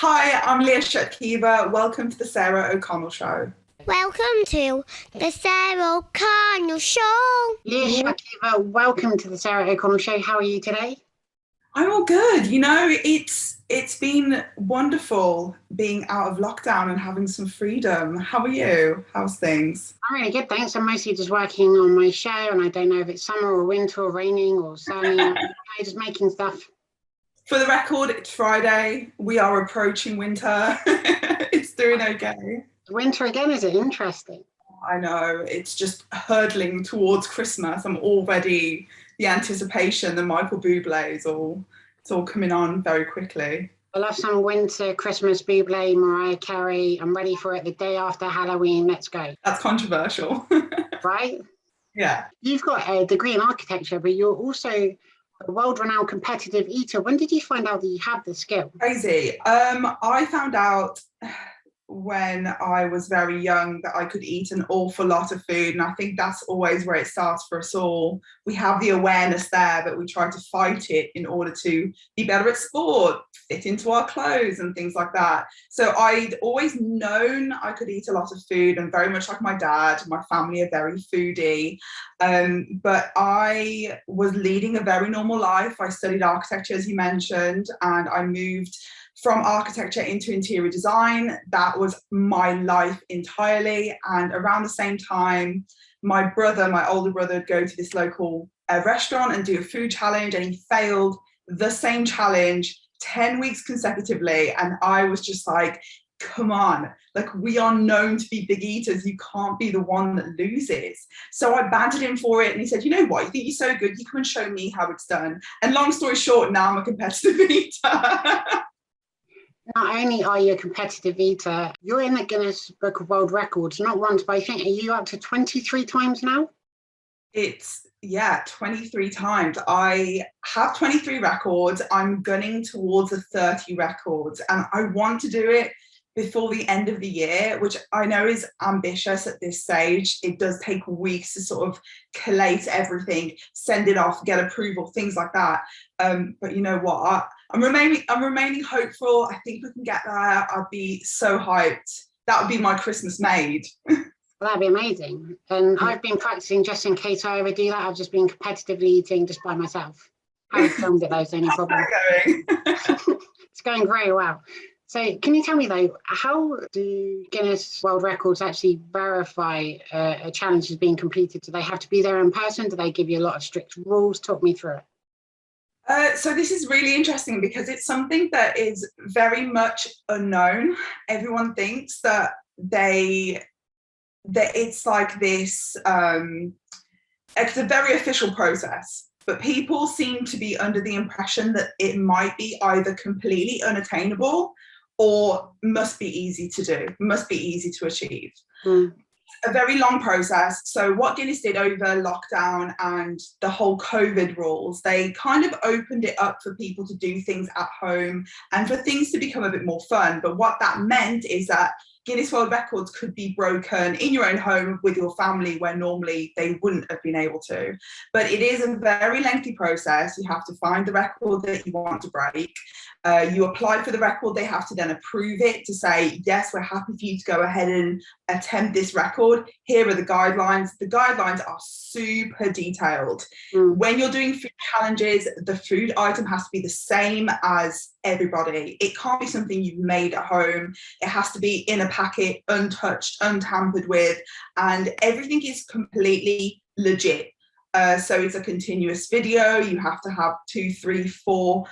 Hi, I'm Leah Shutkever. Welcome to the Sarah O'Connell Show. Welcome to the Sarah O'Connell Show. Leah Shutkever, welcome to the Sarah O'Connell Show. How are you today? I'm all good. It's been wonderful being out of lockdown and having some freedom. How are you? How's things? I'm really good, thanks. I'm mostly just working on my show, and I don't know if it's summer or winter or raining or sunny. I'm just making stuff. For the record, it's Friday. We are approaching winter. It's doing okay. Winter again, is it interesting? I know, it's just hurtling towards Christmas. I'm already, the anticipation, the Michael Bublé it's all coming on very quickly. I love some winter, Christmas, Bublé, Mariah Carey. I'm ready for it the day after Halloween. Let's go. That's controversial. Right? Yeah. You've got a degree in architecture, but you're also a world-renowned competitive eater. When did you find out that you have the skill? Crazy. I found out when I was very young that I could eat an awful lot of food, and I think that's always where it starts for us all. We have the awareness there, but we try to fight it in order to be better at sport, fit into our clothes and things like that. So I'd always known I could eat a lot of food, and very much like my dad, my family are very foodie. But I was leading a very normal life. I studied architecture, as you mentioned, and I moved from architecture into interior design. That was my life entirely. And around the same time, my older brother, would go to this local restaurant and do a food challenge, and he failed the same challenge 10 weeks consecutively. And I was just like, come on, like, we are known to be big eaters. You can't be the one that loses. So I bantered him for it, and he said, you know what, you think you're so good, you come and show me how it's done. And long story short, now I'm a competitive eater. Not only are you a competitive eater, you're in the Guinness Book of World Records, not once, but I think, are you up to 23 times now? It's, 23 times. I have 23 records. I'm gunning towards the 30 records, and I want to do it before the end of the year, which I know is ambitious at this stage. It does take weeks to sort of collate everything, send it off, get approval, things like that. But you know what? I'm remaining hopeful. I think we can get there. I'd be so hyped. That would be my Christmas made. Well, that'd be amazing. And I've been practicing just in case I ever do that. I've just been competitively eating just by myself. I haven't filmed it though, so no problem. It's going very well. So can you tell me though, how do Guinness World Records actually verify a challenge is being completed? Do they have to be there in person? Do they give you a lot of strict rules? Talk me through it. So this is really interesting because it's something that is very much unknown. Everyone thinks that it's like this, it's a very official process, but people seem to be under the impression that it might be either completely unattainable or must be easy to do, must be easy to achieve. A very long process. So what Guinness did over lockdown and the whole COVID rules, they kind of opened it up for people to do things at home and for things to become a bit more fun. But what that meant is that Guinness World Records could be broken in your own home with your family where normally they wouldn't have been able to. But it is a very lengthy process. You have to find the record that you want to break. You apply for the record, they have to then approve it to say, yes, we're happy for you to go ahead and attempt this record. Here are the guidelines. The guidelines are super detailed. When you're doing food challenges, the food item has to be the same as everybody. It can't be something you've made at home. It has to be in a packet, untouched, untampered with, and everything is completely legit. So it's a continuous video. You have to have 2, 3, 4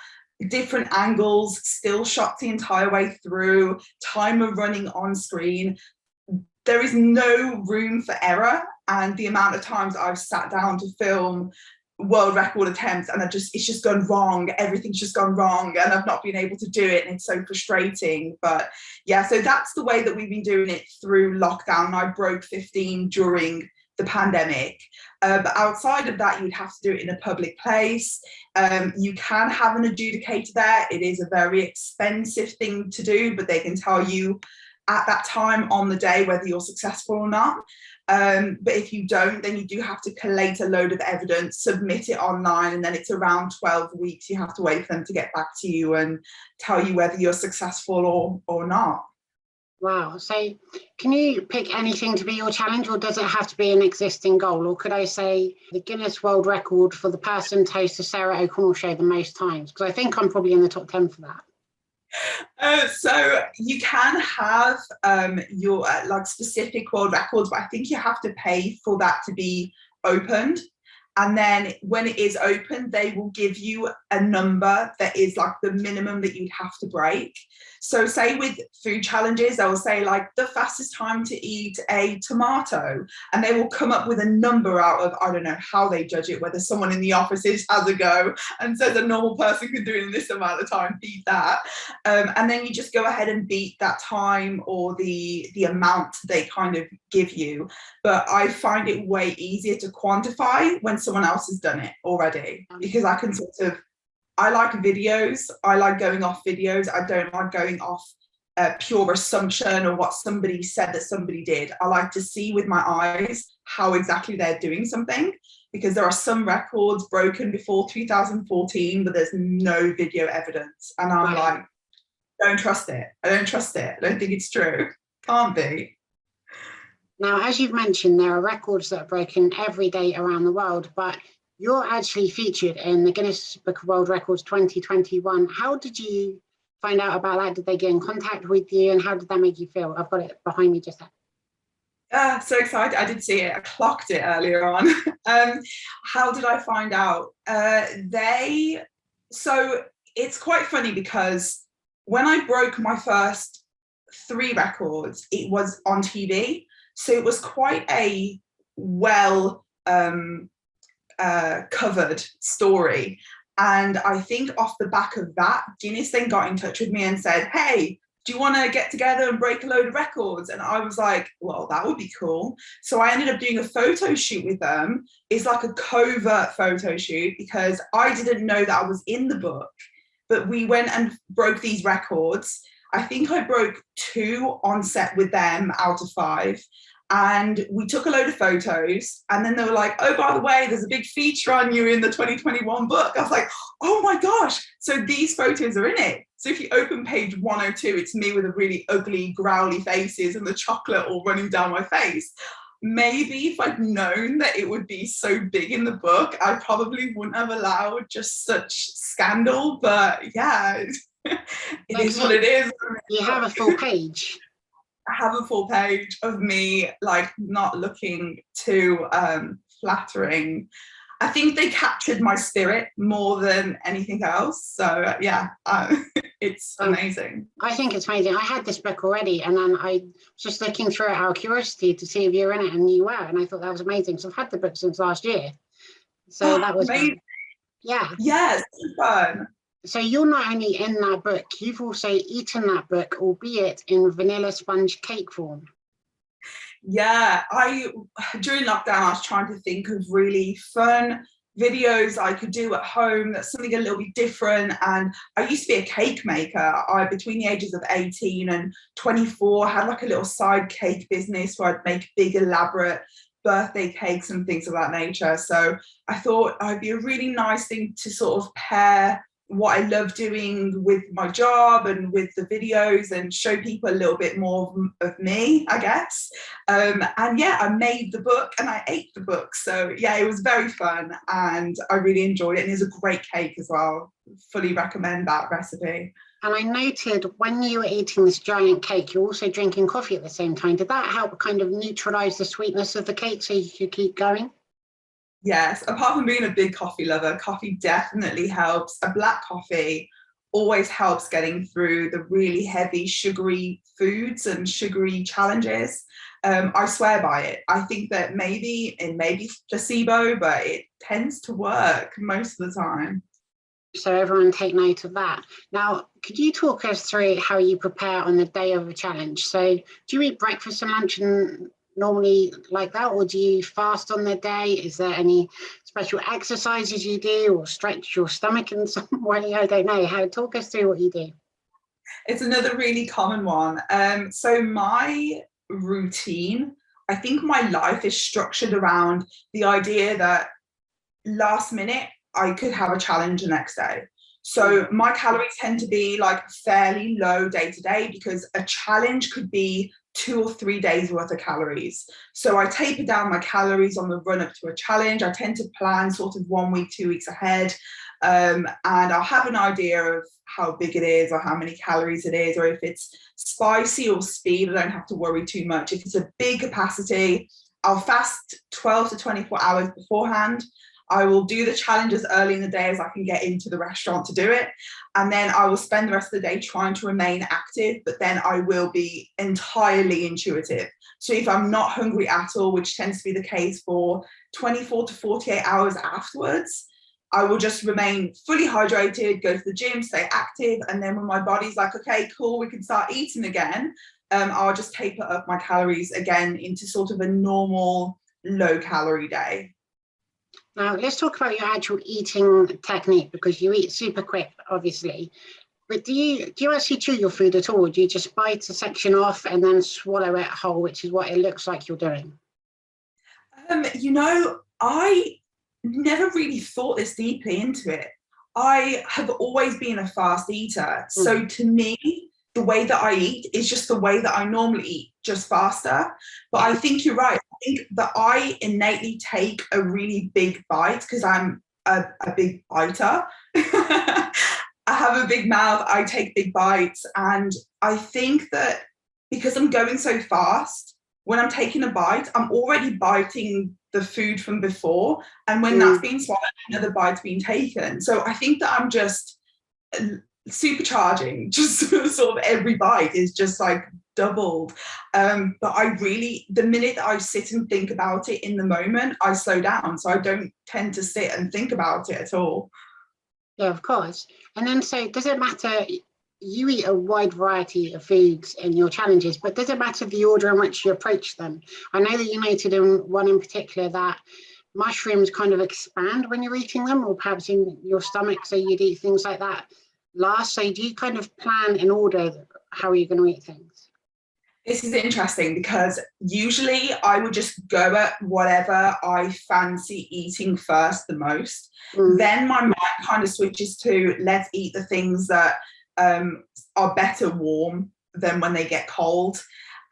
different angles, still shots the entire way through, timer running on screen. There is no room for error, and the amount of times I've sat down to film world record attempts and it's just gone wrong, everything's just gone wrong, and I've not been able to do it, and it's so frustrating. But yeah, so that's the way that we've been doing it through lockdown. I broke 15 during the pandemic, but outside of that, you'd have to do it in a public place. You can have an adjudicator there. It is a very expensive thing to do, but they can tell you at that time on the day, whether you're successful or not. But if you don't, then you do have to collate a load of evidence, submit it online, and then it's around 12 weeks. You have to wait for them to get back to you and tell you whether you're successful or not. Wow. So can you pick anything to be your challenge, or does it have to be an existing goal? Or could I say the Guinness World Record for the person to host the Sarah O'Connell show the most times? Because I think I'm probably in the top 10 for that. So you can have your like specific world records, but I think you have to pay for that to be opened. And then when it is open, they will give you a number that is like the minimum that you'd have to break. So say with food challenges, they will say like the fastest time to eat a tomato, and they will come up with a number out of, I don't know how they judge it, whether someone in the office has a go and says a normal person can do it in this amount of time, beat that. And then you just go ahead and beat that time or the amount they kind of give you. But I find it way easier to quantify when someone else has done it already, because I can I like videos. I like going off videos. I don't like going off pure assumption or what somebody said that somebody did. I like to see with my eyes how exactly they're doing something, because there are some records broken before 2014, but there's no video evidence. And I'm like, don't trust it. I don't trust it. I don't think it's true. Can't be. Now, as you've mentioned, there are records that are broken every day around the world, but you're actually featured in the Guinness Book of World Records 2021. How did you find out about that? Did they get in contact with you, and how did that make you feel? I've got it behind me just there. So excited. I did see it. I clocked it earlier on. How did I find out? So it's quite funny, because when I broke my first 3 records, it was on TV. So it was quite a well covered story. And I think off the back of that, Guinness then got in touch with me and said, hey, do you want to get together and break a load of records? And I was like, well, that would be cool. So I ended up doing a photo shoot with them. It's like a covert photo shoot, because I didn't know that I was in the book, but we went and broke these records. I think I broke 2 on set with them out of 5. And we took a load of photos, and then they were like, oh, by the way, there's a big feature on you in the 2021 book. I was like, oh my gosh. So these photos are in it. So if you open page 102, it's me with a really ugly, growly faces and the chocolate all running down my face. Maybe if I'd known that it would be so big in the book, I probably wouldn't have allowed just such scandal. But yeah, it is what it is. You have a full page. I have a full page of me like not looking too flattering. I think they captured my spirit more than anything else. So yeah, it's amazing. I think it's amazing. I had this book already, and then I was just looking through it out of curiosity to see if you were in it, and you were, and I thought that was amazing. So I've had the book since last year. So that was amazing. Fun. Yeah. Yes, fun. So you're not only in that book, you've also eaten that book, albeit in vanilla sponge cake form. Yeah, during lockdown, I was trying to think of really fun videos I could do at home, that's something a little bit different. And I used to be a cake maker. Between the ages of 18 and 24, had like a little side cake business where I'd make big, elaborate birthday cakes and things of that nature. So I thought it'd be a really nice thing to sort of pair what I love doing with my job and with the videos, and show people a little bit more of me, I guess. And yeah, I made the book and I ate the book. So yeah, it was very fun and I really enjoyed it. And it's a great cake as well. Fully recommend that recipe. And I noted when you were eating this giant cake, you're also drinking coffee at the same time. Did that help kind of neutralize the sweetness of the cake so you could keep going? Yes, apart from being a big coffee lover, coffee definitely helps. A black coffee always helps getting through the really heavy sugary foods and sugary challenges. I swear by it. I think that maybe placebo, but it tends to work most of the time. So everyone take note of that. Now, could you talk us through how you prepare on the day of a challenge? So do you eat breakfast and lunch and normally like that, or do you fast on the day? Is there any special exercises you do, or stretch your stomach in some way? I don't know. Talk us through what you do. It's another really common one. So my routine, I think my life is structured around the idea that last minute I could have a challenge the next day. So my calories tend to be like fairly low day to day because a challenge could be 2 or 3 days worth of calories. So I taper down my calories on the run up to a challenge. I tend to plan sort of 1 week, 2 weeks ahead. And I'll have an idea of how big it is or how many calories it is, or if it's spicy or speed, I don't have to worry too much. If it's a big capacity, I'll fast 12 to 24 hours beforehand. I will do the challenge as early in the day as I can get into the restaurant to do it. And then I will spend the rest of the day trying to remain active, but then I will be entirely intuitive. So if I'm not hungry at all, which tends to be the case for 24 to 48 hours afterwards, I will just remain fully hydrated, go to the gym, stay active. And then when my body's like, okay, cool, we can start eating again, I'll just taper up my calories again into sort of a normal low calorie day. Now, let's talk about your actual eating technique, because you eat super quick, obviously. But do you actually chew your food at all? Or do you just bite a section off and then swallow it whole, which is what it looks like you're doing? I never really thought this deeply into it. I have always been a fast eater. So to me, the way that I eat is just the way that I normally eat, just faster. But I think you're right. I think that I innately take a really big bite because I'm a big biter. I have a big mouth, I take big bites. And I think that because I'm going so fast, when I'm taking a bite, I'm already biting the food from before. And when that's being swallowed, another bite's being taken. So I think that I'm just supercharging, just sort of every bite is just like doubled. But the minute that I sit and think about it in the moment, I slow down. So I don't tend to sit and think about it at all. Yeah, of course. And then, so does it matter? You eat a wide variety of foods in your challenges, but does it matter the order in which you approach them? I know that you noted in one in particular that mushrooms kind of expand when you're eating them, or perhaps in your stomach, so you'd eat things like that last. So do you kind of plan in order how you're going to eat things? This is interesting because usually I would just go at whatever I fancy eating first the most. Then my mind kind of switches to let's eat the things that are better warm than when they get cold.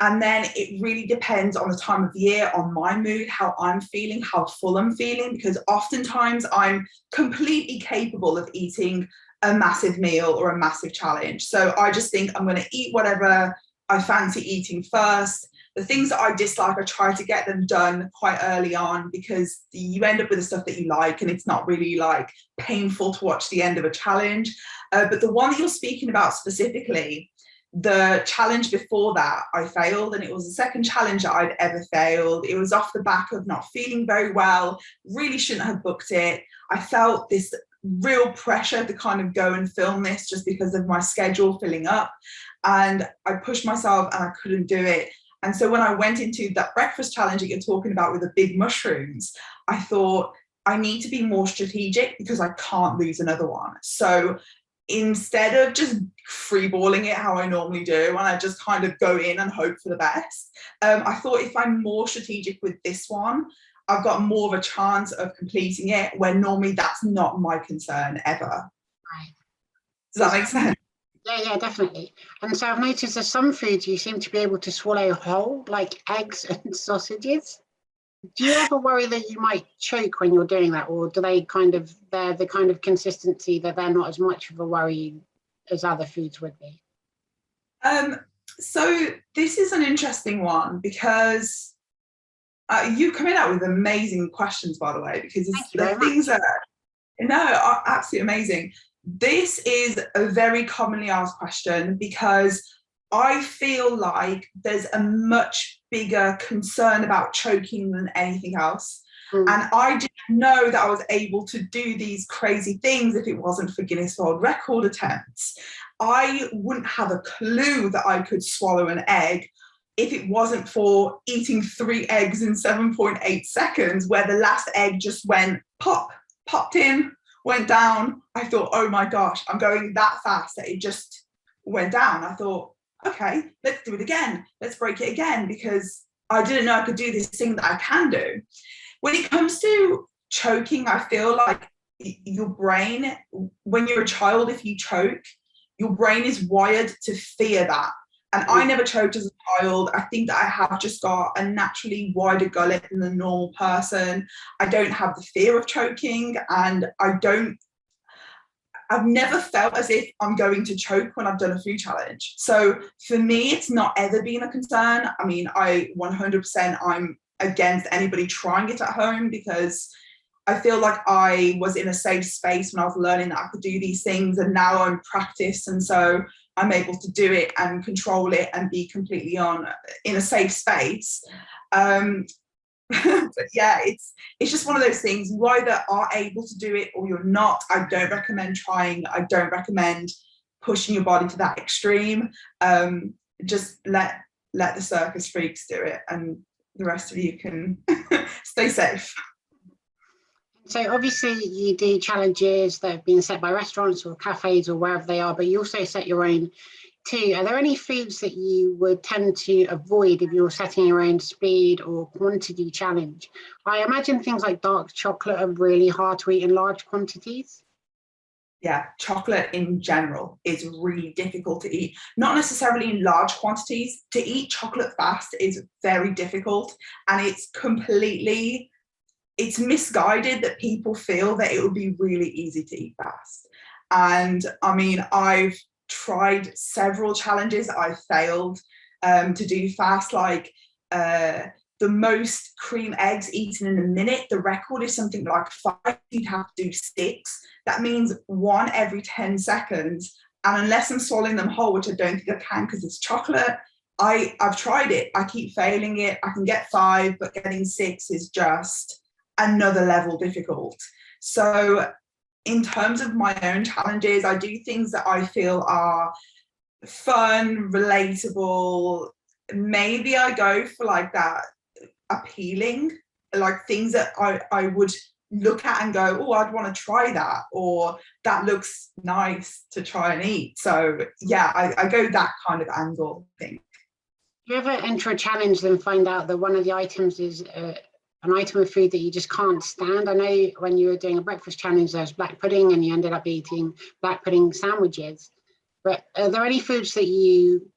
And then it really depends on the time of year, on my mood, how I'm feeling, how full I'm feeling, because oftentimes I'm completely capable of eating a massive meal or a massive challenge. So I just think I'm going to eat whatever I fancy eating first. The things that I dislike, I try to get them done quite early on because you end up with the stuff that you like and it's not really like painful to watch the end of a challenge. But the one that you're speaking about specifically, the challenge before that, I failed, and it was the second challenge that I'd ever failed. It was off the back of not feeling very well, really shouldn't have booked it. I felt this real pressure to kind of go and film this just because of my schedule filling up. And I pushed myself and I couldn't do it. And so when I went into that breakfast challenge that you're talking about with the big mushrooms, I thought I need to be more strategic because I can't lose another one. So instead of just freeballing it how I normally do, and I just kind of go in and hope for the best, I thought if I'm more strategic with this one, I've got more of a chance of completing it, when normally that's not my concern ever. Right. Does that make sense? Yeah, definitely. And so I've noticed there's some foods you seem to be able to swallow whole, like eggs and sausages. Do you ever worry that you might choke when you're doing that, or do they're the kind of consistency that they're not as much of a worry as other foods would be? So this is an interesting one because you're coming out with amazing questions, by the way, because it's the things that are absolutely amazing. This is a very commonly asked question because I feel like there's a much bigger concern about choking than anything else. And I didn't know that I was able to do these crazy things if it wasn't for Guinness World Record attempts. I wouldn't have a clue that I could swallow an egg if it wasn't for eating 3 eggs in 7.8 seconds, where the last egg just went popped in, went down. I thought, oh my gosh, I'm going that fast that it just went down. I thought, okay, let's do it again. Let's break it again, because I didn't know I could do this thing that I can do. When it comes to choking, I feel like your brain, when you're a child, if you choke, your brain is wired to fear that. And I never choked as a child. I think that I have just got a naturally wider gullet than the normal person. I don't have the fear of choking, and I've never felt as if I'm going to choke when I've done a food challenge. So for me, it's not ever been a concern. I mean, I 100%, I'm against anybody trying it at home, because I feel like I was in a safe space when I was learning that I could do these things, and now I'm practiced, and so I'm able to do it and control it and be completely in a safe space. But yeah, it's just one of those things. You either are able to do it or you're not. I don't recommend trying. I don't recommend pushing your body to that extreme. Just let the circus freaks do it, and the rest of you can stay safe. So obviously you do challenges that have been set by restaurants or cafes or wherever they are, but you also set your own too. Are there any foods that you would tend to avoid if you're setting your own speed or quantity challenge? I imagine things like dark chocolate are really hard to eat in large quantities. Yeah, chocolate in general is really difficult to eat. Not necessarily in large quantities. To eat chocolate fast is very difficult, and it's misguided that people feel that it would be really easy to eat fast. And I mean, I've tried several challenges I failed to do fast, like the most cream eggs eaten in a minute. The record is something like 5. You'd have to do 6. That means 1 every 10 seconds. And unless I'm swallowing them whole, which I don't think I can because it's chocolate, I've tried it. I keep failing it. I can get 5, but getting 6 is just another level difficult. So in terms of my own challenges, I do things that I feel are fun, relatable. Maybe I go for like that appealing, like things that I would look at and go, oh, I'd want to try that, or that looks nice to try and eat. So yeah, I go that kind of angle, I think. Do you ever enter a challenge and find out that one of the items is an item of food that you just can't stand? I know when you were doing a breakfast challenge, there was black pudding and you ended up eating black pudding sandwiches. But are there any foods that you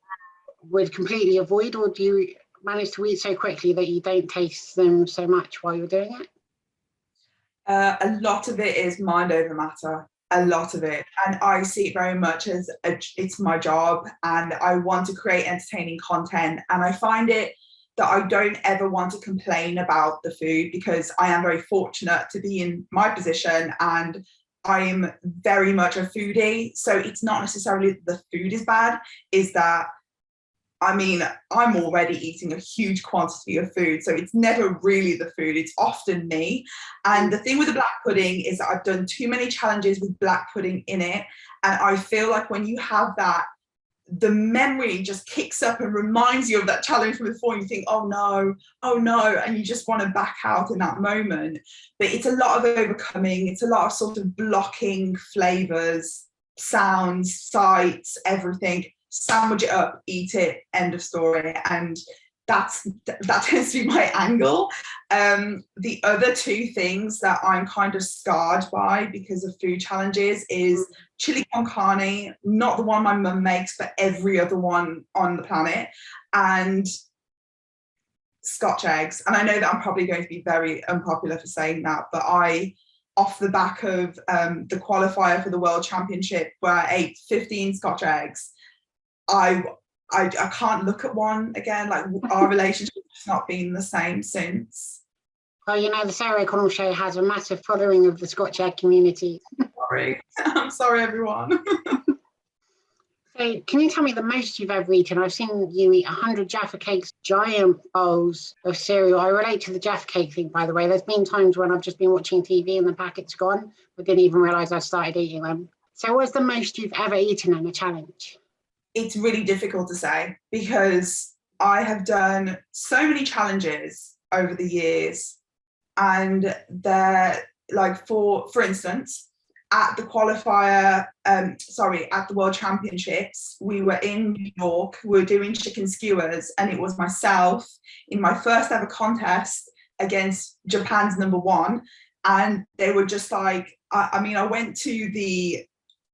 would completely avoid, or do you manage to eat so quickly that you don't taste them so much while you're doing it? A lot of it is mind over matter. A lot of it, and I see it very much as it's my job, and I want to create entertaining content, and I find it that I don't ever want to complain about the food, because I am very fortunate to be in my position, and I'm very much a foodie. So it's not necessarily that the food is bad, is that, I mean, I'm already eating a huge quantity of food, so it's never really the food, it's often me. And the thing with the black pudding is that I've done too many challenges with black pudding in it, and I feel like when you have that, the memory just kicks up and reminds you of that challenge from before, and you think, oh no, and you just want to back out in that moment. But it's a lot of overcoming, it's a lot of sort of blocking flavors, sounds, sights, everything. Sandwich it up, eat it, end of story. And that tends to be my angle. The other 2 things that I'm kind of scarred by because of food challenges is chili con carne, not the one my mum makes, but every other one on the planet, and Scotch eggs. And I know that I'm probably going to be very unpopular for saying that, but off the back of the qualifier for the World Championship, where I ate 15 Scotch eggs, I can't look at one again. Like, our relationship has not been the same since. Well, you know, the Sarah O'Connell show has a massive following of the Scotch egg community. Sorry. I'm sorry, everyone. So can you tell me the most you've ever eaten? I've seen you eat 100 Jaffa cakes, giant bowls of cereal. I relate to the Jaffa cake thing, by the way. There's been times when I've just been watching TV and the packet's gone. I didn't even realise I started eating them. So what's the most you've ever eaten in a challenge? It's really difficult to say, because I have done so many challenges over the years, and they're like, for instance, at the qualifier, at the World Championships, we were in New York, we were doing chicken skewers, and it was myself in my first ever contest against Japan's #1. And they were just like, I went to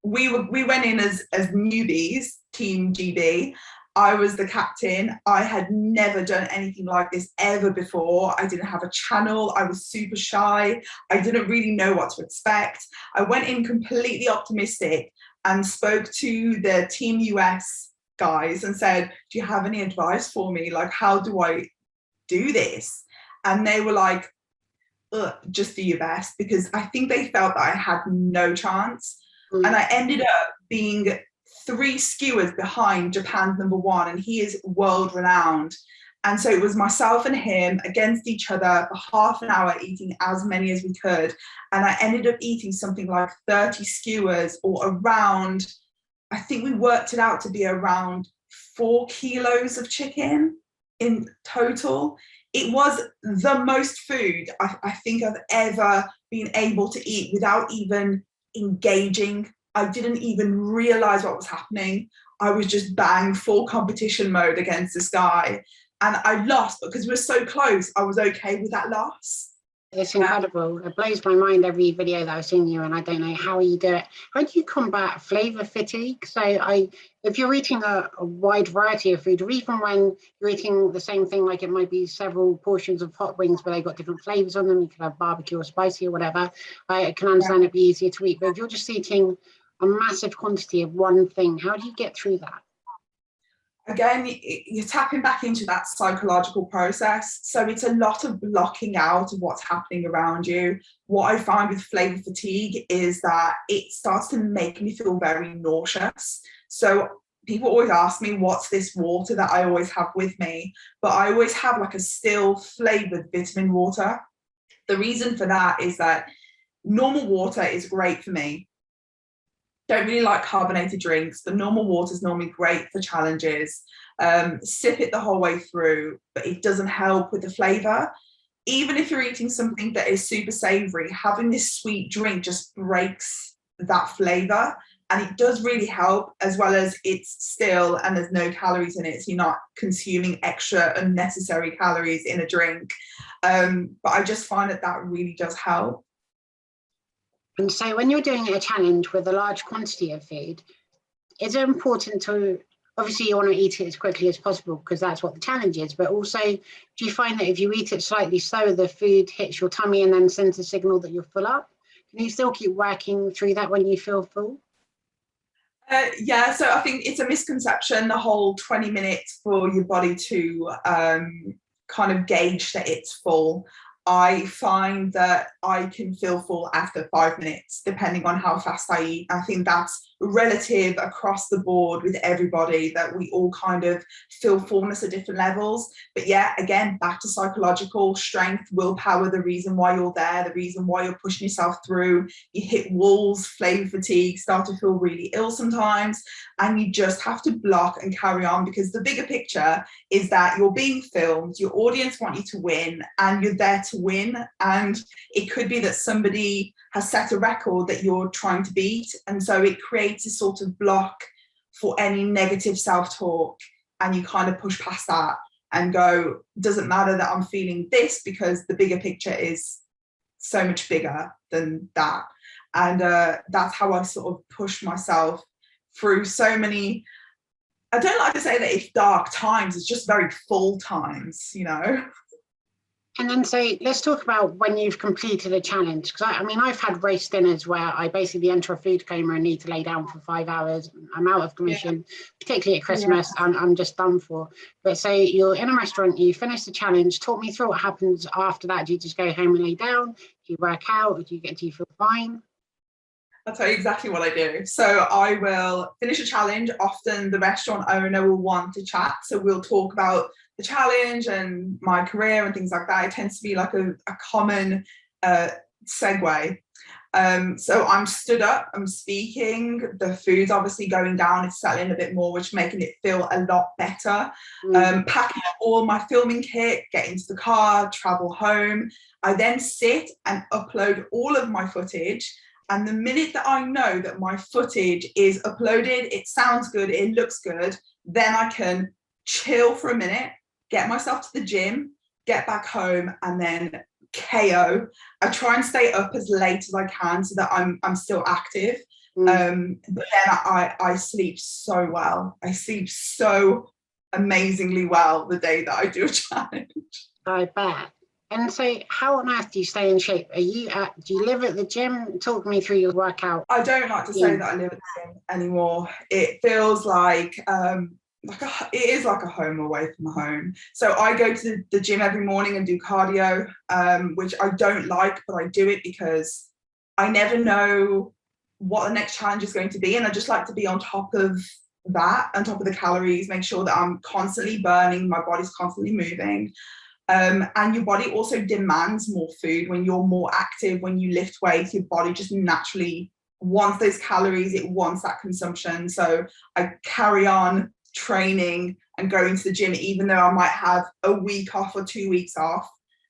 we went in as newbies, Team GB. I was the captain. I had never done anything like this ever before. I didn't have a channel. I was super shy. I didn't really know what to expect. I went in completely optimistic and spoke to the Team US guys and said, do you have any advice for me? Like, how do I do this? And they were like, just do your best, because I think they felt that I had no chance. And I ended up being 3 skewers behind Japan's #1, and he is world renowned. And so it was myself and him against each other for half an hour, eating as many as we could. And I ended up eating something like 30 skewers, or around, I think we worked it out to be around 4 kilos of chicken in total. It was the most food I think I've ever been able to eat without even engaging. I didn't even realize what was happening. I was just bang, full competition mode against this guy. And I lost, but because we were so close, I was okay with that loss. It's incredible. It blows my mind every video that I've seen you, and I don't know how you do it. How do you combat flavour fatigue? So if you're eating a wide variety of food, or even when you're eating the same thing, like it might be several portions of hot wings, but they've got different flavours on them, you could have barbecue or spicy or whatever, I can understand it'd be easier to eat. But if you're just eating a massive quantity of one thing, how do you get through that? Again, you're tapping back into that psychological process. So it's a lot of blocking out of what's happening around you. What I find with flavour fatigue is that it starts to make me feel very nauseous. So people always ask me, what's this water that I always have with me? But I always have like a still flavoured vitamin water. The reason for that is that normal water is great for me. Don't really like carbonated drinks, but normal water is normally great for challenges. Sip it the whole way through, but it doesn't help with the flavour. Even if you're eating something that is super savoury, having this sweet drink just breaks that flavour, and it does really help, as well as it's still, and there's no calories in it, so you're not consuming extra unnecessary calories in a drink. But I just find that really does help. And so when you're doing a challenge with a large quantity of food, is it important to, obviously you want to eat it as quickly as possible because that's what the challenge is, but also do you find that if you eat it slightly slow, the food hits your tummy and then sends a signal that you're full up? Can you still keep working through that when you feel full? Yeah, so I think it's a misconception, the whole 20 minutes for your body to kind of gauge that it's full. I find that I can feel full after 5 minutes, depending on how fast I eat. I think that's relative across the board with everybody, that we all kind of feel fullness at different levels. But yeah, again, back to psychological strength, willpower, the reason why you're there, the reason why you're pushing yourself through. You hit walls, flavour fatigue, start to feel really ill sometimes, and you just have to block and carry on, because the bigger picture is that you're being filmed, your audience want you to win, and you're there to win. And it could be that somebody has set a record that you're trying to beat, and so it creates a sort of block for any negative self-talk, and you kind of push past that and go, doesn't matter that I'm feeling this, because the bigger picture is so much bigger than that. And that's how I sort of push myself through so many, I don't like to say that it's dark times, it's just very full times, you know. And then so let's talk about when you've completed a challenge, because I mean, I've had race dinners where I basically enter a food coma and need to lay down for 5 hours. I'm out of commission, particularly at Christmas, I'm just done for. But so you're in a restaurant, you finish the challenge, talk me through what happens after that. Do you just go home and lay down? Do you work out? Or do you feel fine? I'll tell you exactly what I do. So I will finish a challenge. Often the restaurant owner will want to chat. So we'll talk about the challenge and my career and things like that. It tends to be like a common segue. So I'm stood up, I'm speaking, the food's obviously going down, it's settling a bit more, which is making it feel a lot better. Packing up all my filming kit, get into the car, travel home. I then sit and upload all of my footage. And the minute that I know that my footage is uploaded, it sounds good, it looks good, then I can chill for a minute, get myself to the gym, get back home, and then KO. I try and stay up as late as I can so that I'm still active. But then I sleep so well. I sleep so amazingly well the day that I do a challenge. I bet. And so how on earth do you stay in shape? Do you live at the gym? Talk me through your workout. I don't like to say that I live at the gym anymore. It feels like it is like a home away from home. So I go to the gym every morning and do cardio, which I don't like, but I do it because I never know what the next challenge is going to be. And I just like to be on top of that, on top of the calories, make sure that I'm constantly burning, my body's constantly moving. And your body also demands more food when you're more active. When you lift weights, your body just naturally wants those calories, it wants that consumption. So I carry on training and going to the gym, even though I might have a week off or 2 weeks off.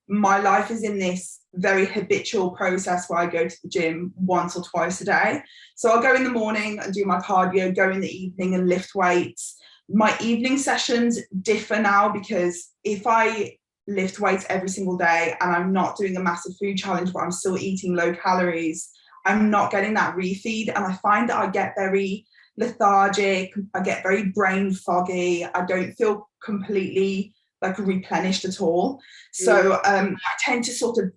My life is in this very habitual process where I go to the gym once or twice a day. So I'll go in the morning and do my cardio, go in the evening and lift weights. My evening sessions differ now because if I lift weights every single day and I'm not doing a massive food challenge, but I'm still eating low calories, I'm not getting that refeed. And I find that I get very lethargic, I get very brain foggy, I don't feel completely like replenished at all. So I tend to sort of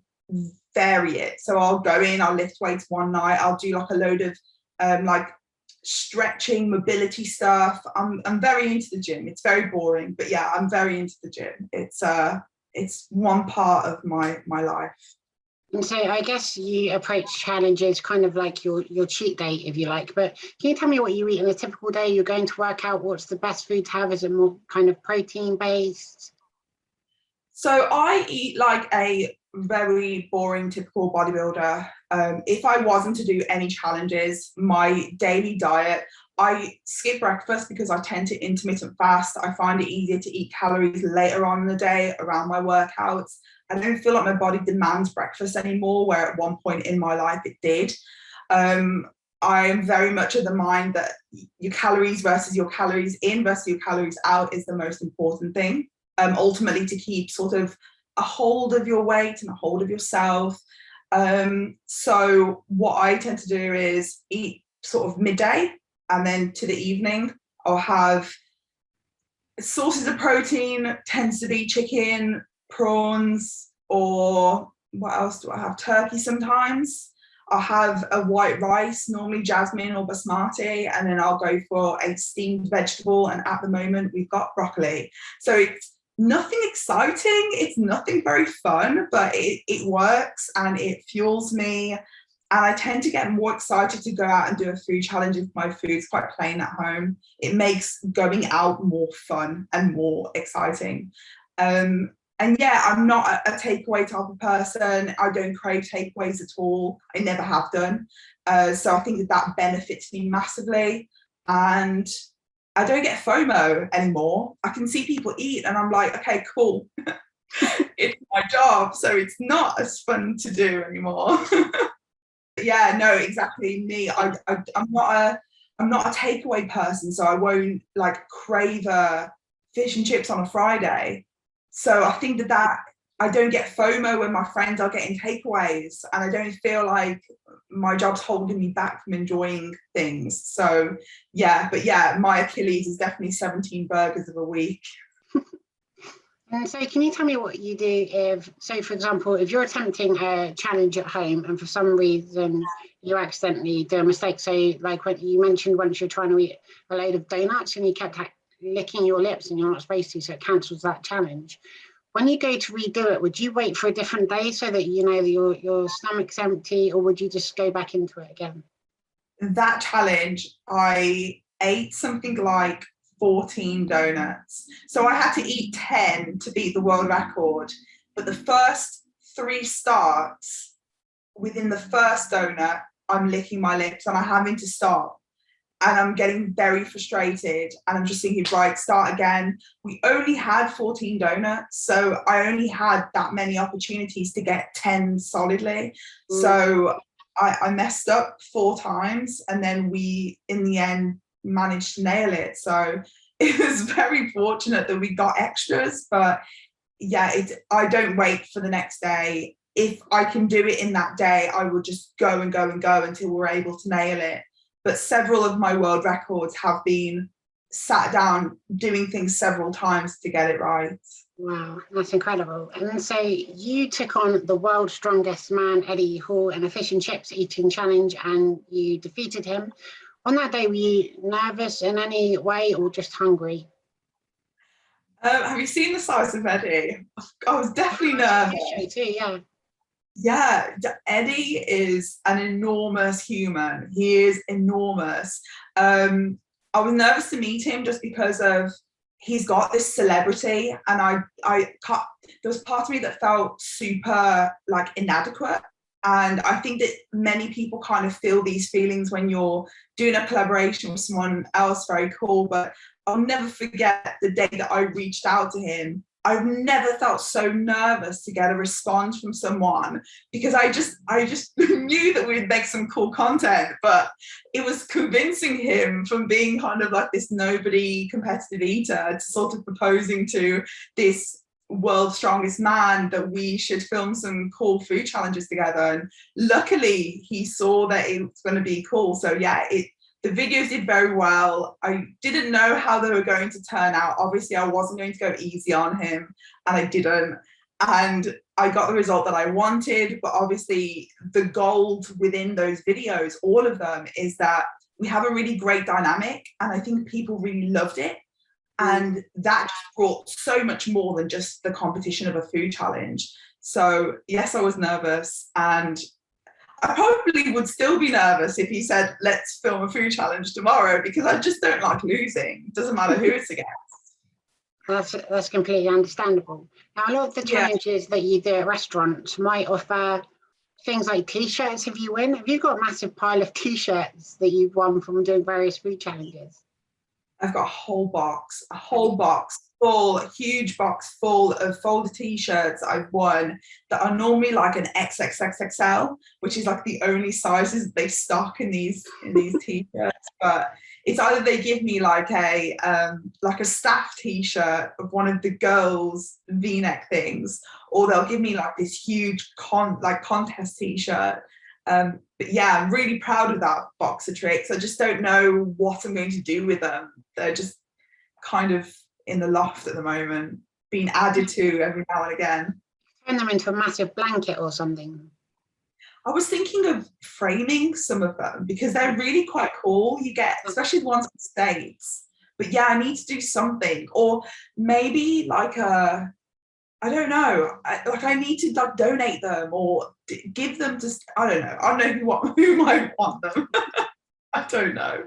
vary it. So I'll go in, I'll lift weights one night, I'll do like a load of like stretching, mobility stuff. I'm very into the gym. It's very boring, but yeah, I'm very into the gym. It's one part of my life. And so I guess you approach challenges kind of like your cheat day, if you like. But can you tell me what you eat in a typical day? You're going to work out, what's the best food to have? Is it more kind of protein based? So I eat like a very boring, typical bodybuilder. If I wasn't to do any challenges, my daily diet, I skip breakfast because I tend to intermittent fast. I find it easier to eat calories later on in the day around my workouts. I don't feel like my body demands breakfast anymore, where at one point in my life it did. I am very much of the mind that your calories versus your calories in versus your calories out is the most important thing. Ultimately, to keep sort of a hold of your weight and a hold of yourself. So what I tend to do is eat sort of midday, and then to the evening I'll have sources of protein, tends to be chicken, prawns, or what else do I have? Turkey sometimes. I'll have a white rice, normally jasmine or basmati, and then I'll go for a steamed vegetable. And at the moment we've got broccoli. So it's nothing exciting, it's nothing very fun, but it works and it fuels me. And I tend to get more excited to go out and do a food challenge if my food's quite plain at home. It makes going out more fun and more exciting. And yeah, I'm not a takeaway type of person. I don't crave takeaways at all. I never have done. So I think that benefits me massively. And I don't get FOMO anymore. I can see people eat and I'm like, okay, cool. It's my job. So it's not as fun to do anymore. Yeah, no, exactly me. I'm not a takeaway person. So I won't like crave a fish and chips on a Friday. So I think that I don't get FOMO when my friends are getting takeaways, and I don't feel like my job's holding me back from enjoying things. So yeah, but yeah, my Achilles is definitely 17 burgers of a week. And so can you tell me what you do if, so for example, if you're attempting a challenge at home and for some reason you accidentally do a mistake, so like when you mentioned once you're trying to eat a load of donuts and you kept licking your lips and you're not supposed to, so it cancels that challenge. When you go to redo it, would you wait for a different day so that you know that your stomach's empty, or would you just go back into it again? That challenge, I ate something like 14 donuts. So I had to eat 10 to beat the world record. But the first 3 starts, within the first donut, I'm licking my lips and I'm having to stop. And I'm getting very frustrated. And I'm just thinking, right, start again. We only had 14 donuts. So I only had that many opportunities to get 10 solidly. So I messed up 4 times, and then we in the end managed to nail it. So it was very fortunate that we got extras. But yeah, I don't wait for the next day. If I can do it in that day, I will just go and go and go until we're able to nail it. But several of my world records have been sat down doing things several times to get it right. Wow, that's incredible. And so you took on the world's strongest man, Eddie Hall, in a fish and chips eating challenge, and you defeated him. On that day, were you nervous in any way or just hungry? Have you seen the size of Eddie? I was definitely nervous. Too, yeah. Yeah, Eddie is an enormous human. He is enormous. I was nervous to meet him just because of he's got this celebrity, and I can't, there was part of me that felt super like inadequate. And I think that many people kind of feel these feelings when you're doing a collaboration with someone else very cool. But I'll never forget the day that I reached out to him. I've never felt so nervous to get a response from someone, because I just knew that we'd make some cool content, but it was convincing him from being kind of like this nobody competitive eater to sort of proposing to this world's strongest man that we should film some cool food challenges together. And luckily he saw that it was going to be cool. So yeah, the videos did very well. I didn't know how they were going to turn out. Obviously, I wasn't going to go easy on him, and I didn't. And I got the result that I wanted. But obviously, the gold within those videos, all of them, is that we have a really great dynamic, and I think people really loved it. And that just brought so much more than just the competition of a food challenge. So yes, I was nervous, and I probably would still be nervous if he said, let's film a food challenge tomorrow, because I just don't like losing. It doesn't matter who it's against. That's completely understandable. Now, a lot of the challenges that you do at restaurants might offer things like T-shirts if you win. Have you got a massive pile of T-shirts that you've won from doing various food challenges? I've got a whole box full, a huge box full of folded T-shirts I've won that are normally like an XXXXL, which is like the only sizes they stock in these T-shirts. But it's either they give me like a staff T-shirt of one of the girls' V-neck things, or they'll give me like this huge contest T-shirt. But yeah, I'm really proud of that box of tricks. I just don't know what I'm going to do with them. They're just kind of in the loft at the moment, being added to every now and again. Turn them into a massive blanket or something. I was thinking of framing some of them because they're really quite cool. You get, especially the ones in the States. But yeah, I need to do something, or maybe like a, I don't know, I need to like donate them or give them to, I don't know who might want them. I don't know.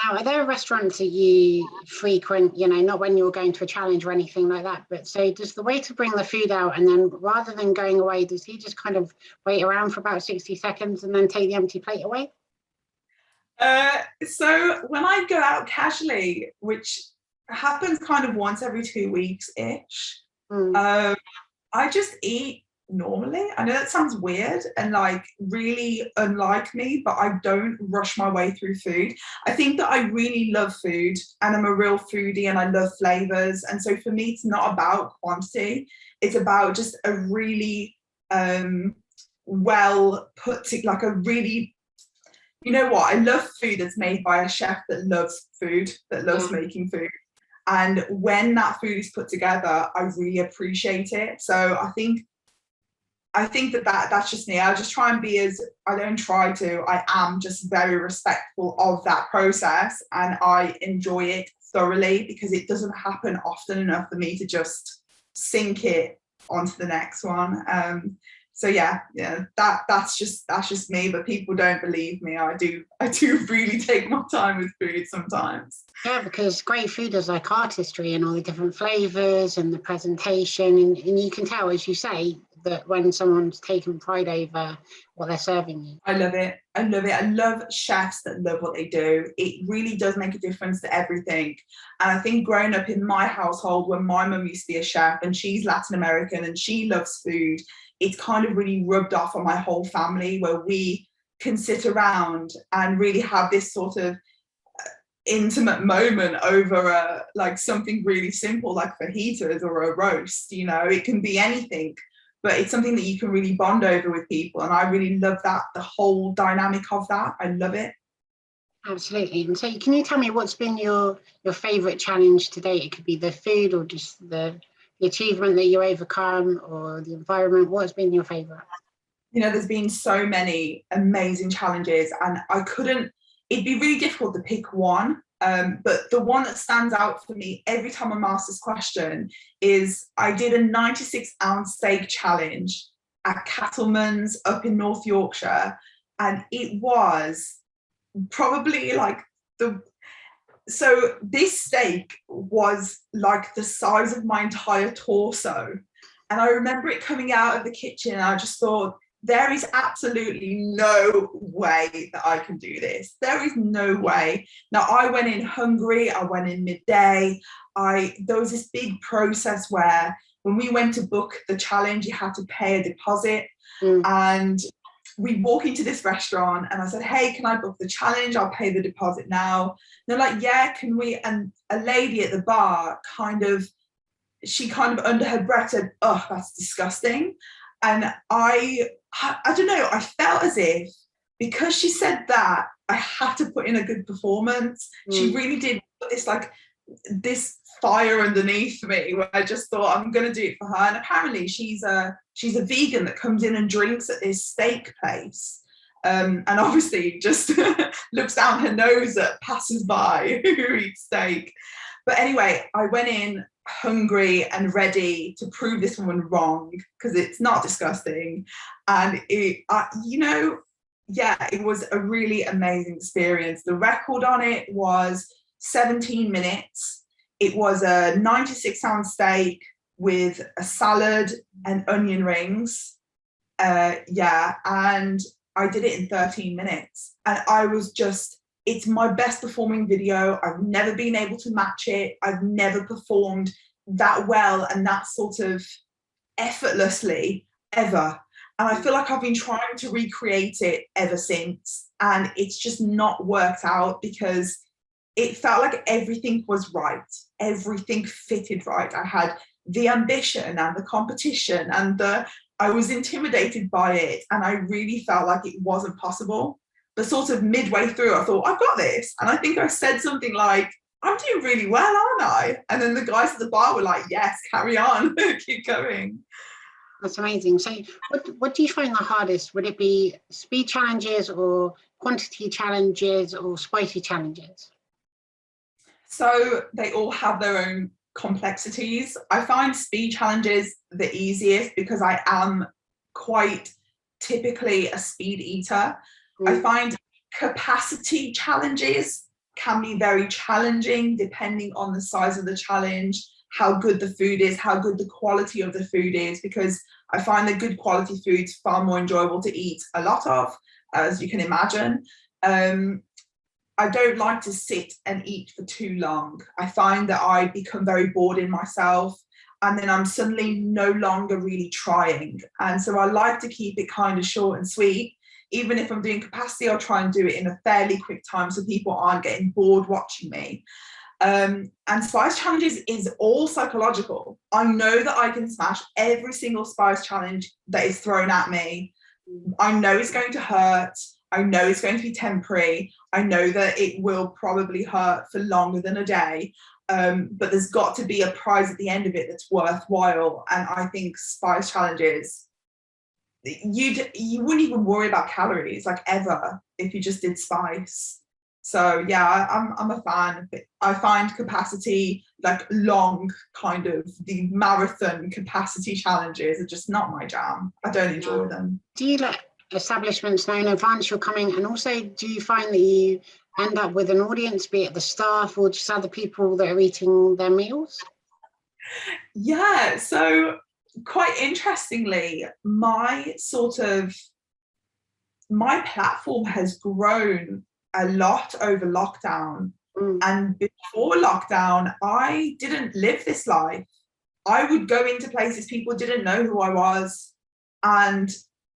Now, are there restaurants that you frequent, not when you're going to a challenge or anything like that, but so does the waiter bring the food out, and then rather than going away, does he just kind of wait around for about 60 seconds and then take the empty plate away? So when I go out casually, which happens kind of once every 2 weeks-ish, I just eat normally. I know that sounds weird and like really unlike me, but I don't rush my way through food. I think that I really love food, and I'm a real foodie, and I love flavors. And so for me, it's not about quantity. It's about just a really well put to, like a really, you know what? I love food that's made by a chef that loves food, that loves making food. And when that food is put together, I really appreciate it. So I think that's just me. I just try and be I am just very respectful of that process, and I enjoy it thoroughly because it doesn't happen often enough for me to just sink it onto the next one. So yeah, that's just me, but people don't believe me. I do really take my time with food sometimes. Yeah, because great food is like artistry and all the different flavors and the presentation, and you can tell, as you say, that when someone's taken pride over what they're serving you. I love it. I love chefs that love what they do. It really does make a difference to everything. And I think growing up in my household, when my mum used to be a chef, and she's Latin American and she loves food, it's kind of really rubbed off on my whole family, where we can sit around and really have this sort of intimate moment over like something really simple like fajitas or a roast. You know, it can be anything, but it's something that you can really bond over with people, and I really love that, the whole dynamic of that. I love it. Absolutely. And so can you tell me what's been your favorite challenge to date? It could be the food or just the achievement that you overcome, or the environment. What's been your favorite? You know, there's been so many amazing challenges, and it'd be really difficult to pick one. But the one that stands out for me every time I'm asked this question is I did a 96-ounce steak challenge at Cattleman's up in North Yorkshire, and it was probably like so this steak was like the size of my entire torso, and I remember it coming out of the kitchen, and I just thought, there is absolutely no way that I can do this. There is no way. Now, I went in hungry, I went in midday. There was this big process where when we went to book the challenge, you had to pay a deposit. And we walk into this restaurant and I said, hey, can I book the challenge? I'll pay the deposit now. And they're like, yeah, can we? And a lady at the bar she kind of under her breath said, oh, that's disgusting. And I don't know, I felt as if because she said that, I had to put in a good performance. She really did put this fire underneath me, where I just thought, I'm going to do it for her. And apparently she's a vegan that comes in and drinks at this steak place. And obviously just looks down her nose at passers-by who eat steak. But anyway, I went in hungry and ready to prove this woman wrong, because it's not disgusting. And it was a really amazing experience. The record on it was 17 minutes. It was a 96-ounce steak with a salad and onion rings. And I did it in 13 minutes. And I was just, it's my best performing video. I've never been able to match it. I've never performed that well and that sort of effortlessly ever. And I feel like I've been trying to recreate it ever since. And it's just not worked out, because it felt like everything was right. Everything fitted right. I had the ambition and the competition, and I was intimidated by it. And I really felt like it wasn't possible. But sort of midway through, I thought, I've got this. And I think I said something like, I'm doing really well, aren't I? And then the guys at the bar were like, yes, carry on, keep going. That's amazing. So what do you find the hardest? Would it be speed challenges or quantity challenges or spicy challenges? So they all have their own complexities. I find speed challenges the easiest because I am quite typically a speed eater. I find capacity challenges can be very challenging depending on the size of the challenge, how good the food is, how good the quality of the food is, because I find the good quality food's far more enjoyable to eat a lot of, as you can imagine. I don't like to sit and eat for too long. I find that I become very bored in myself, and then I'm suddenly no longer really trying. And so I like to keep it kind of short and sweet. Even if I'm doing capacity, I'll try and do it in a fairly quick time so people aren't getting bored watching me. And spice challenges is all psychological. I know that I can smash every single spice challenge that is thrown at me. I know it's going to hurt. I know it's going to be temporary. I know that it will probably hurt for longer than a day. But there's got to be a prize at the end of it that's worthwhile. And I think spice challenges, you wouldn't even worry about calories like ever if you just did spice. So yeah, I'm a fan of it. I find capacity, like long kind of the marathon capacity challenges, are just not my jam. I don't enjoy them. Do you let establishments know in advance you're coming? And also, do you find that you end up with an audience, be it the staff or just other people that are eating their meals? Yeah, so quite interestingly, my platform has grown a lot over lockdown. And before lockdown, I didn't live this life. I would go into places, people didn't know who I was. and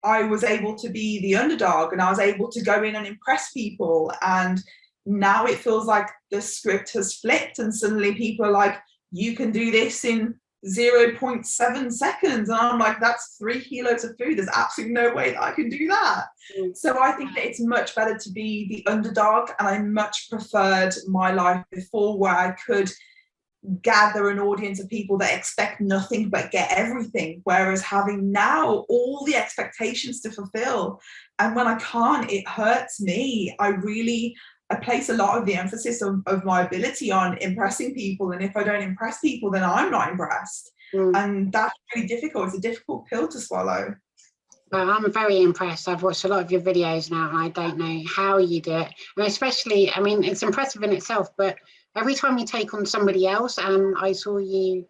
I was able to be the underdog, and I was able to go in and impress people. And now it feels like the script has flipped, and suddenly people are like, you can do this in 0.7 seconds. And I'm like, that's 3 kilos of food. There's absolutely no way that I can do that. So I think that it's much better to be the underdog, and I much preferred my life before, where I could gather an audience of people that expect nothing but get everything, whereas having now all the expectations to fulfill, and when I can't, it hurts me. I place a lot of the emphasis of my ability on impressing people, and if I don't impress people, then I'm not impressed. And that's really difficult. It's a difficult pill to swallow. Well, I'm very impressed. I've watched a lot of your videos now, and I don't know how you do it. And especially, I mean, it's impressive in itself, but every time you take on somebody else, and I saw you,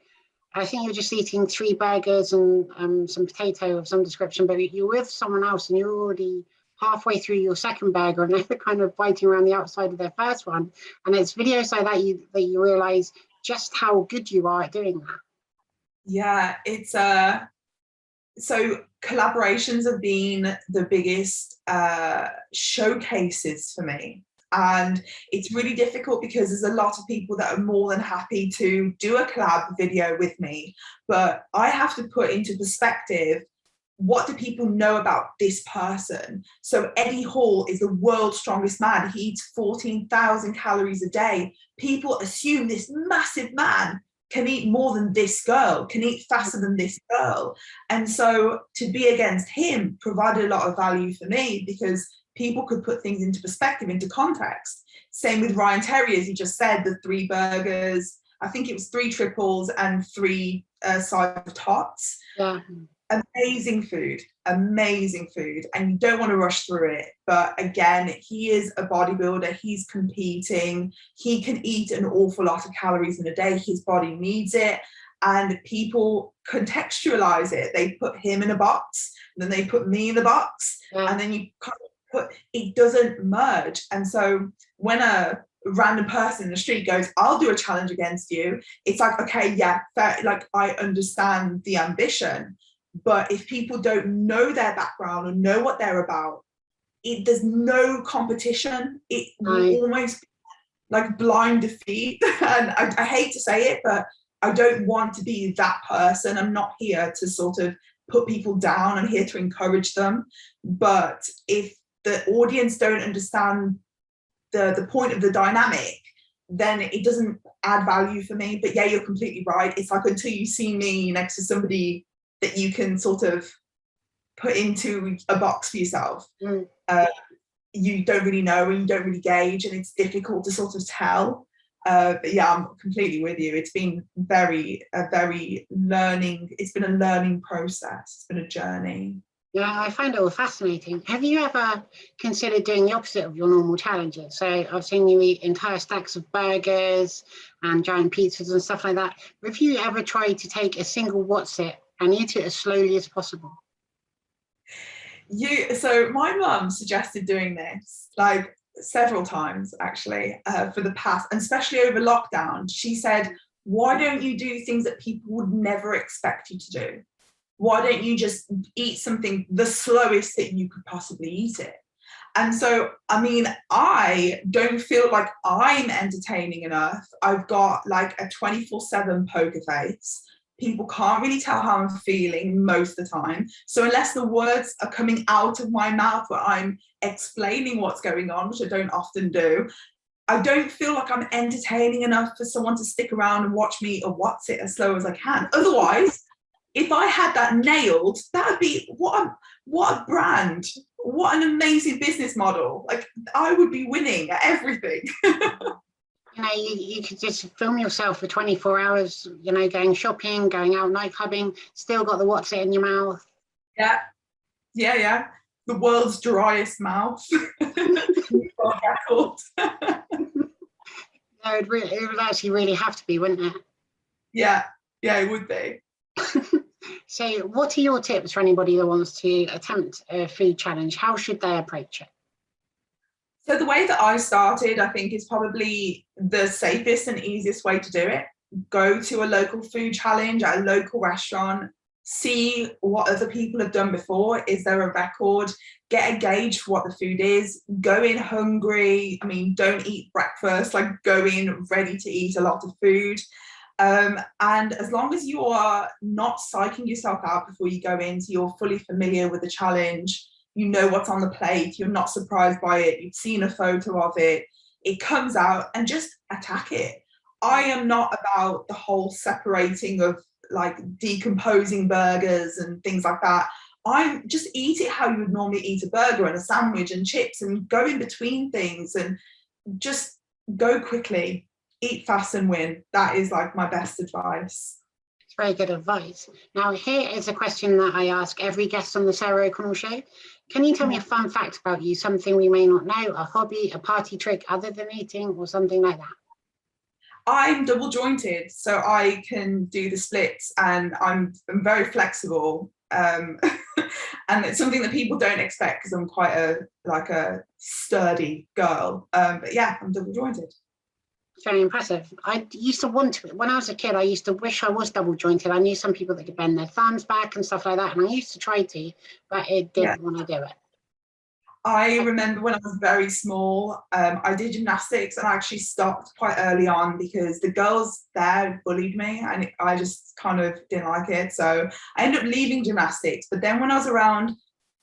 I think you were just eating 3 burgers and some potato of some description, but you're with someone else and you're already halfway through your second burger, and they're kind of biting around the outside of their first one. And it's videos like that you realize just how good you are at doing that. Yeah, it's so collaborations have been the biggest showcases for me. And it's really difficult because there's a lot of people that are more than happy to do a collab video with me, but I have to put into perspective, what do people know about this person? So Eddie Hall is the world's strongest man. He eats 14,000 calories a day. People assume this massive man can eat more than this girl, can eat faster than this girl. And so to be against him provided a lot of value for me, because people could put things into perspective, into context. Same with Ryan Terry, as you just said, the 3 burgers, I think it was 3 triples and 3 sides of tots. Yeah. Amazing food, and you don't want to rush through it. But again, he is a bodybuilder, he's competing, he can eat an awful lot of calories in a day, his body needs it, and people contextualize it. They put him in a box, then they put me in the box, and then you kind of put, it doesn't merge. And so when a random person in the street goes, I'll do a challenge against you, it's like, okay, yeah, fair, like I understand the ambition. But if people don't know their background or know what they're about, there's no competition. It will almost be like blind defeat. And I hate to say it, but I don't want to be that person. I'm not here to sort of put people down. I'm here to encourage them. But if the audience don't understand the point of the dynamic, then it doesn't add value for me. But yeah, you're completely right. It's like, until you see me next to somebody that you can sort of put into a box for yourself, you don't really know, and you don't really gauge, and it's difficult to sort of tell. But yeah, I'm completely with you. It's been it's been a learning process. It's been a journey. Yeah, I find it all fascinating. Have you ever considered doing the opposite of your normal challenges? So I've seen you eat entire stacks of burgers and giant pizzas and stuff like that. Have you ever tried to take a single What's-It and eat it as slowly as possible? So my mum suggested doing this like several times actually, for the past, and especially over lockdown. She said, why don't you do things that people would never expect you to do? Why don't you just eat something the slowest that you could possibly eat it? And so, I mean, I don't feel like I'm entertaining enough. I've got like a 24/7 poker face. People can't really tell how I'm feeling most of the time. So unless the words are coming out of my mouth where I'm explaining what's going on, which I don't often do, I don't feel like I'm entertaining enough for someone to stick around and watch me or What's-It as slow as I can. Otherwise, if I had that nailed, that would be, what a brand, what an amazing business model. Like, I would be winning at everything. You know, you could just film yourself for 24 hours, you know, going shopping, going out night clubbing, still got the What's-It in your mouth. Yeah. The world's driest mouth. No, it would actually really have to be, wouldn't it? Yeah, it would be. So what are your tips for anybody that wants to attempt a food challenge? How should they approach it? So the way that I started, I think, is probably the safest and easiest way to do it. Go to a local food challenge at a local restaurant, see what other people have done before. Is there a record? Get a gauge for what the food is. Go in hungry. I mean, don't eat breakfast, like go in ready to eat a lot of food. And as long as you are not psyching yourself out before you go in, so you're fully familiar with the challenge, you know what's on the plate, you're not surprised by it, you've seen a photo of it, it comes out, and just attack it. I am not about the whole separating of like decomposing burgers and things like that. I just eat it how you would normally eat a burger and a sandwich and chips, and go in between things and just go quickly, eat fast and win. That is like my best advice. It's very good advice. Now, here is a question that I ask every guest on the Sarah O'Connell show. Can you tell me a fun fact about you, something we may not know, a hobby, a party trick other than eating, or something like that? I'm double jointed, so I can do the splits, and I'm very flexible. And it's something that people don't expect because I'm quite a sturdy girl. But yeah, I'm double jointed. Very impressive. I used to want to, when I was a kid, I used to wish I was double jointed. I knew some people that could bend their thumbs back and stuff like that, and I used to try to, but it didn't want to do it. I remember when I was very small, I did gymnastics, and I actually stopped quite early on because the girls there bullied me and I just kind of didn't like it. So I ended up leaving gymnastics. But then when I was around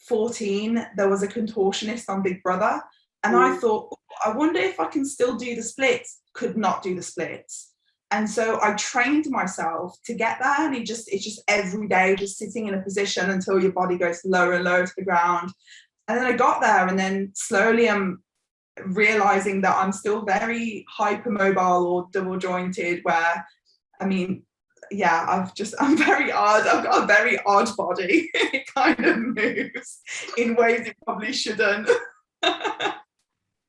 14, there was a contortionist on Big Brother, and I thought, I wonder if I can still do the splits. Could not do the splits. And so I trained myself to get there, and it's just every day, just sitting in a position until your body goes lower and lower to the ground. And then I got there, and then slowly I'm realizing that I'm still very hypermobile or double jointed, where, I mean, yeah, I'm very odd. I've got a very odd body. It kind of moves in ways it probably shouldn't.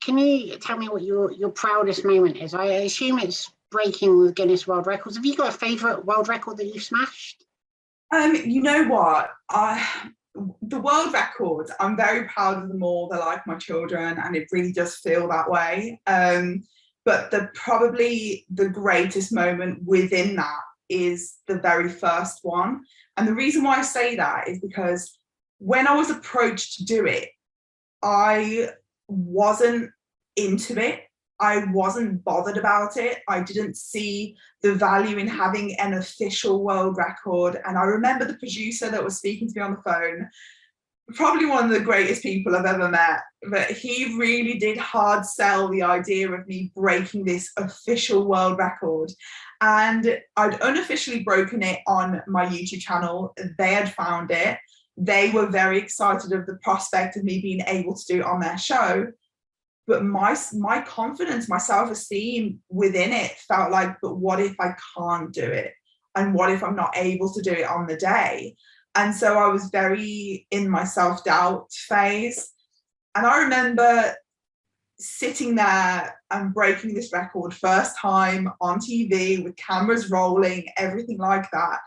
Can you tell me what your proudest moment is? I assume it's breaking the Guinness World Records. Have you got a favourite world record that you've smashed? You know what? The world records, I'm very proud of them all. They're like my children, and it really does feel that way. But probably the greatest moment within that is the very first one. And the reason why I say that is because when I was approached to do it, I wasn't into it. I wasn't bothered about it. I didn't see the value in having an official world record. And I remember the producer that was speaking to me on the phone, probably one of the greatest people I've ever met, but he really did hard sell the idea of me breaking this official world record. And I'd unofficially broken it on my YouTube channel. They had found it. They were very excited of the prospect of me being able to do it on their show. But my confidence, my self-esteem within it felt like, but what if I can't do it? And what if I'm not able to do it on the day? And so I was very in my self-doubt phase. And I remember sitting there and breaking this record first time on TV with cameras rolling, everything like that.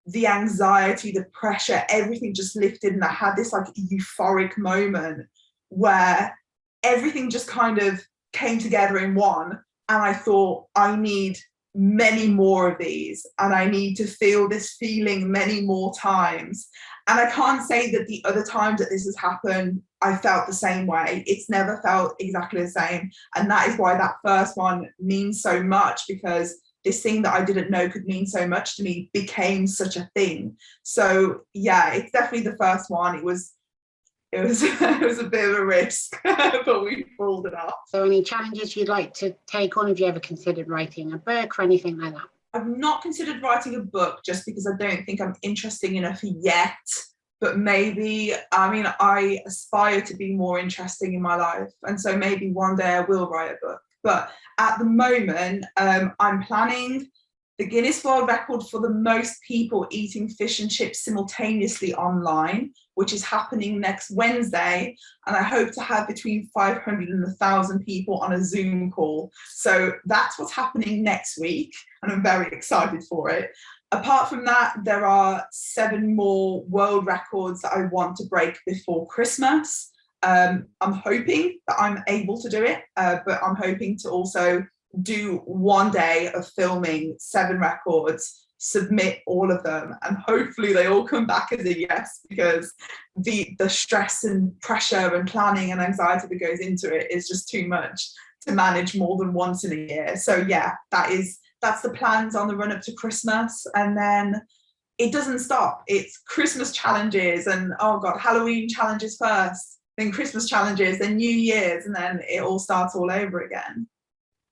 The anxiety, the pressure, everything just lifted. And I had this like euphoric moment where everything just kind of came together in one. And I thought, I need many more of these, and I need to feel this feeling many more times. And I can't say that the other times that this has happened, I felt the same way. It's never felt exactly the same. And that is why that first one means so much, because this thing that I didn't know could mean so much to me became such a thing. So yeah, it's definitely the first one. It was a bit of a risk, but we pulled it off. So any challenges you'd like to take on? Have you ever considered writing a book or anything like that? I've not considered writing a book just because I don't think I'm interesting enough yet. But maybe, I mean, I aspire to be more interesting in my life. And so maybe one day I will write a book. But at the moment, I'm planning the Guinness World Record for the most people eating fish and chips simultaneously online, which is happening next Wednesday. And I hope to have between 500 and 1,000 people on a Zoom call. So that's what's happening next week, and I'm very excited for it. Apart from that, there are 7 more world records that I want to break before Christmas. I'm hoping that I'm able to do it, but I'm hoping to also do one day of filming 7 records submit all of them, and hopefully they all come back as a yes, because the stress and pressure and planning and anxiety that goes into it is just too much to manage more than once in a year. So yeah, that's the plans on the run up to Christmas. And then it doesn't stop. It's Christmas challenges and, oh God, Halloween challenges first, then Christmas challenges, then New Year's, and then it all starts all over again.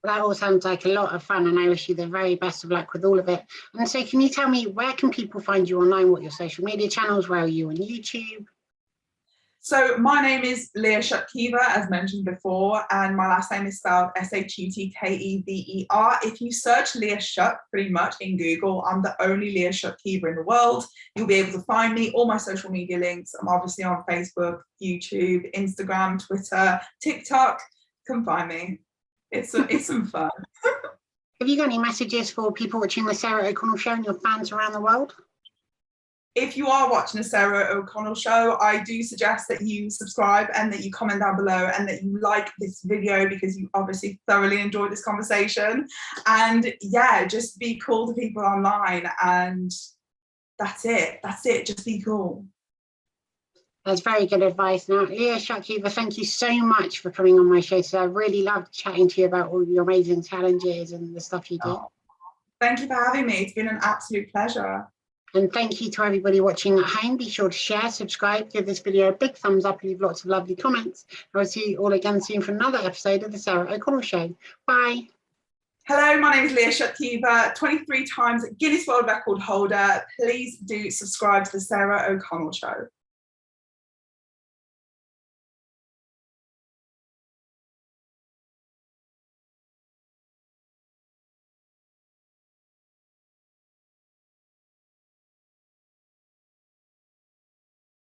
That all sounds like a lot of fun, and I wish you the very best of luck with all of it. And so can you tell me, where can people find you online? What your social media channels? Where are you on YouTube? So my name is Leah Shutkever, as mentioned before, and my last name is spelled Shutkever. If you search Leah Shut pretty much in Google, I'm the only Leah Shutkever in the world. You'll be able to find me, all my social media links. I'm obviously on Facebook, YouTube, Instagram, Twitter, TikTok. Come find me. It's some fun. Have you got any messages for people watching the Sarah O'Connell Show and your fans around the world? If you are watching a Sarah O'Connell show, I do suggest that you subscribe and that you comment down below and that you like this video, because you obviously thoroughly enjoyed this conversation. And yeah, just be cool to people online, and that's it. Just be cool. That's very good advice. Now, Leah Shutkever, thank you so much for coming on my show. So I really loved chatting to you about all your amazing challenges and the stuff you do. Oh, thank you for having me. It's been an absolute pleasure. And thank you to everybody watching at home. Be sure to share, subscribe, give this video a big thumbs up, and leave lots of lovely comments. I will see you all again soon for another episode of the Sarah O'Connell Show. Bye. Hello, my name is Leah Shutkever, 23 times Guinness World Record holder. Please do subscribe to the Sarah O'Connell Show.